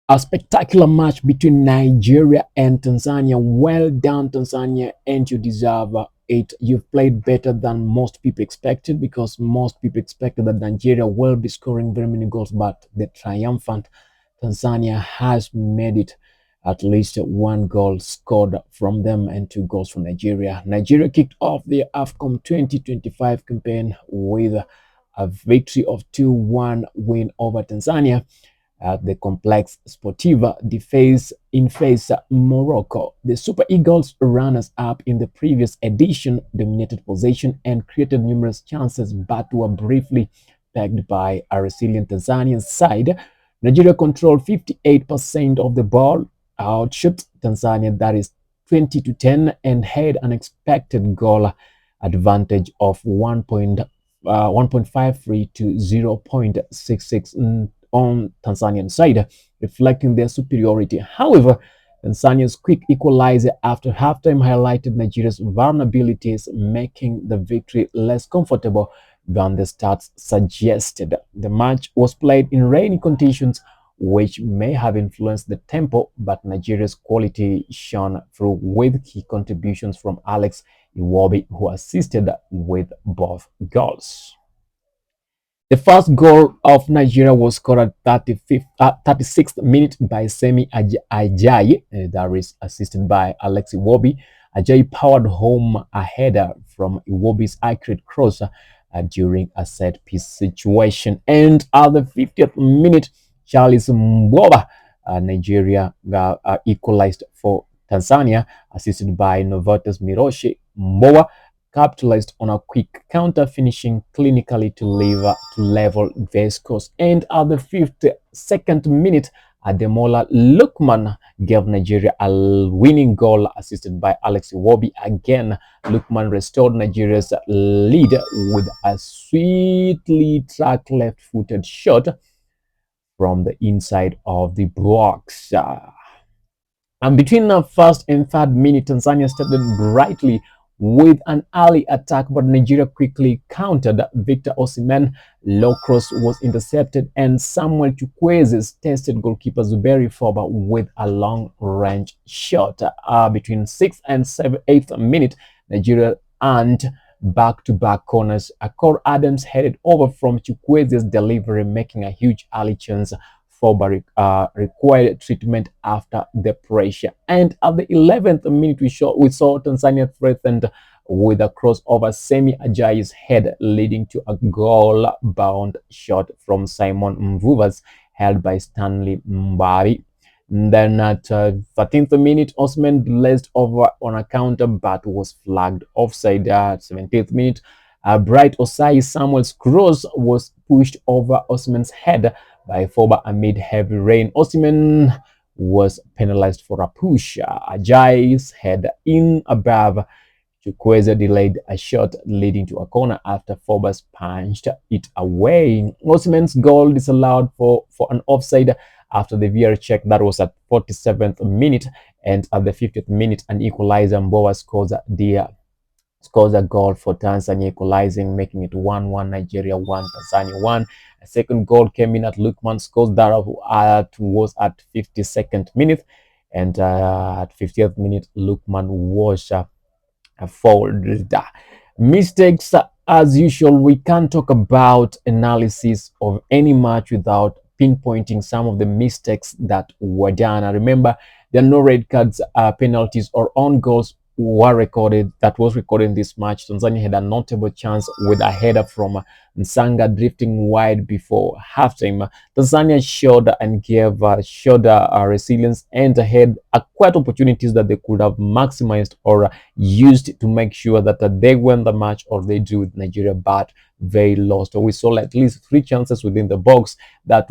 A spectacular match between Nigeria and Tanzania. Well done, Tanzania, and you deserve it. You've played better than most people expected, because most people expected that Nigeria will be scoring very many goals, but the triumphant Tanzania has made it. At least one goal scored from them and two goals from Nigeria. Nigeria kicked off the AFCON 2025 campaign with a victory of 2-1 win over Tanzania at the complex Sportiva de face Morocco. The Super Eagles, runners up in the previous edition, dominated possession and created numerous chances, but were briefly pegged by a resilient Tanzanian side. Nigeria controlled 58% of the ball, outshot Tanzania, that is 20 to 10, and had an expected goal advantage of 1.53 to 0.66 on Tanzanian side, reflecting their superiority. However, Tanzania's quick equalizer after halftime highlighted Nigeria's vulnerabilities, making the victory less comfortable than the stats suggested. The match was played in rainy conditions, which may have influenced the tempo, but Nigeria's quality shone through with key contributions from Alex Iwobi, who assisted with both goals. The first goal of Nigeria was scored at 36th minute by Semi Ajayi, that is assisted by Alexi Iwobi. Ajayi powered home a header from Iwobi's accurate cross during a set piece situation. And at the 50th minute, Charles Mboba, Nigeria equalized for Tanzania, assisted by Novatus Miroshi. Mboba capitalized on a quick counter, finishing clinically to level their scores. And at the 52nd minute, Ademola Lukman gave Nigeria a winning goal, assisted by Alex Iwobi. Again, Lukman restored Nigeria's lead with a sweetly tracked left-footed shot from the inside of the box. And between the first and third minute, Tanzania started brightly with an early attack, but Nigeria quickly countered. Victor Osimhen low cross was intercepted, and Samuel Chukwueze tested goalkeeper Zuberi Foba with a long-range shot. Between 6th and 8th minute, Nigeria earned back-to-back corners. Akor Adams headed over from Chukwueze's delivery, making a huge early chance. Foba required treatment after the pressure. And at the 11th minute, we saw Tanzania threatened with a cross over Semi Ajayi's head, leading to a goal-bound shot from Simon Mvuvas, held by Stanley Mbabi. Then at 13th minute, Osman blazed over on a counter but was flagged offside. At 17th minute, Bright Osai Samuel's cross was pushed over Osman's head by Foba amid heavy rain. Osimhen was penalized for a push. Ajayi's head in above. Chukwueze delayed a shot, leading to a corner after Foba's punched it away. Osimhen's goal disallowed for an offside after the VR check. That was at 47th minute, and at the 50th minute, an equalizer. Mbowa scores a goal for Tanzania, equalizing, making it 1-1 Nigeria 1, Tanzania 1. A second goal came in at Lukman scores that was at 52nd minute, and at 50th minute, Lukman was fouled. Mistakes, as usual. We can't talk about analysis of any match without pinpointing some of the mistakes that were done. I remember there are no red cards, penalties, or on goals that was recorded in this match. Tanzania had a notable chance with a header from Nsanga drifting wide before halftime. Tanzania showed resilience and had quite opportunities that they could have maximized or used to make sure that they win the match or they drew with Nigeria, but they lost. We saw at least 3 chances within the box that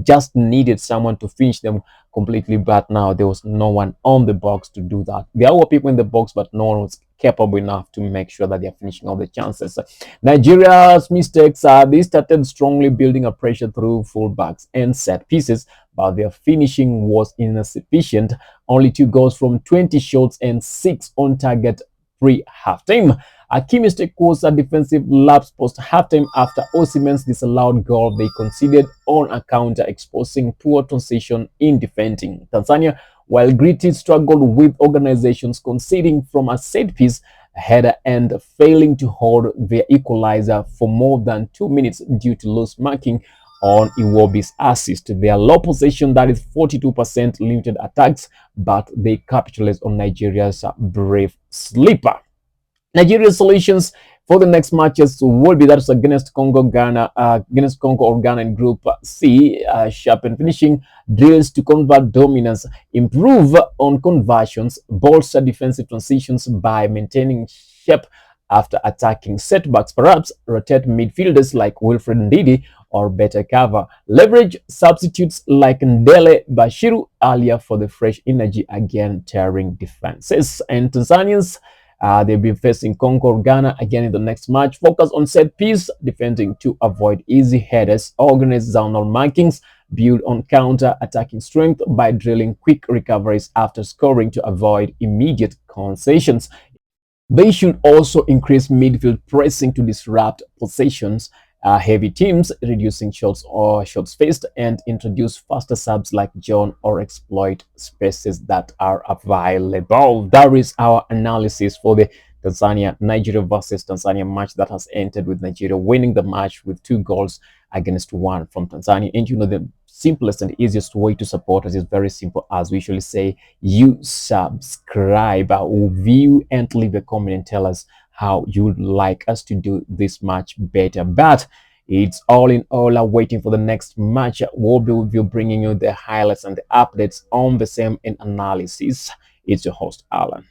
just needed someone to finish them completely, but now there was no one on the box to do that. There were people in the box, but no one was capable enough to make sure that they're finishing all the chances. Nigeria's mistakes, they started strongly building a pressure through fullbacks and set pieces, but their finishing was insufficient. Only 2 goals from 20 shots and 6 on target pre-halftime. key mistake was a defensive lapse post halftime after Osimhen's disallowed goal they conceded on a counter, exposing poor transition in defending. Tanzania, while gritty, struggled with organizations conceding from a set piece header and failing to hold their equalizer for more than 2 minutes due to loose marking on Iwobi's assist. Their low possession, that is 42%, limited attacks, but they capitalized on Nigeria's brave sleeper. Nigeria's solutions for the next matches will be that against Congo, Ghana, against Congo or Ghana in Group C, sharpen finishing drills to convert dominance, improve on conversions, bolster defensive transitions by maintaining shape after attacking setbacks, perhaps rotate midfielders like Wilfred Ndidi or better cover, leverage substitutes like Ndele Bashiru earlier for the fresh energy again tearing defenses. And Tanzanians, they'll be facing Congo or Ghana again in the next match. Focus on set piece defending to avoid easy headers, organize zonal markings, build on counter attacking strength by drilling quick recoveries after scoring to avoid immediate concessions. They should also increase midfield pressing to disrupt possessions, heavy teams, reducing shots faced, and introduce faster subs like John or exploit spaces that are available. That is our analysis for the Nigeria versus Tanzania match that has ended with Nigeria winning the match with 2 goals against 1 from Tanzania. And you know, the simplest and easiest way to support us is very simple. As we usually say, you subscribe, view, and leave a comment and tell us how you would like us to do this match better. But it's all in all, waiting for the next match. We'll be with you, bringing you the highlights and the updates on the same in analysis. It's your host, Alan.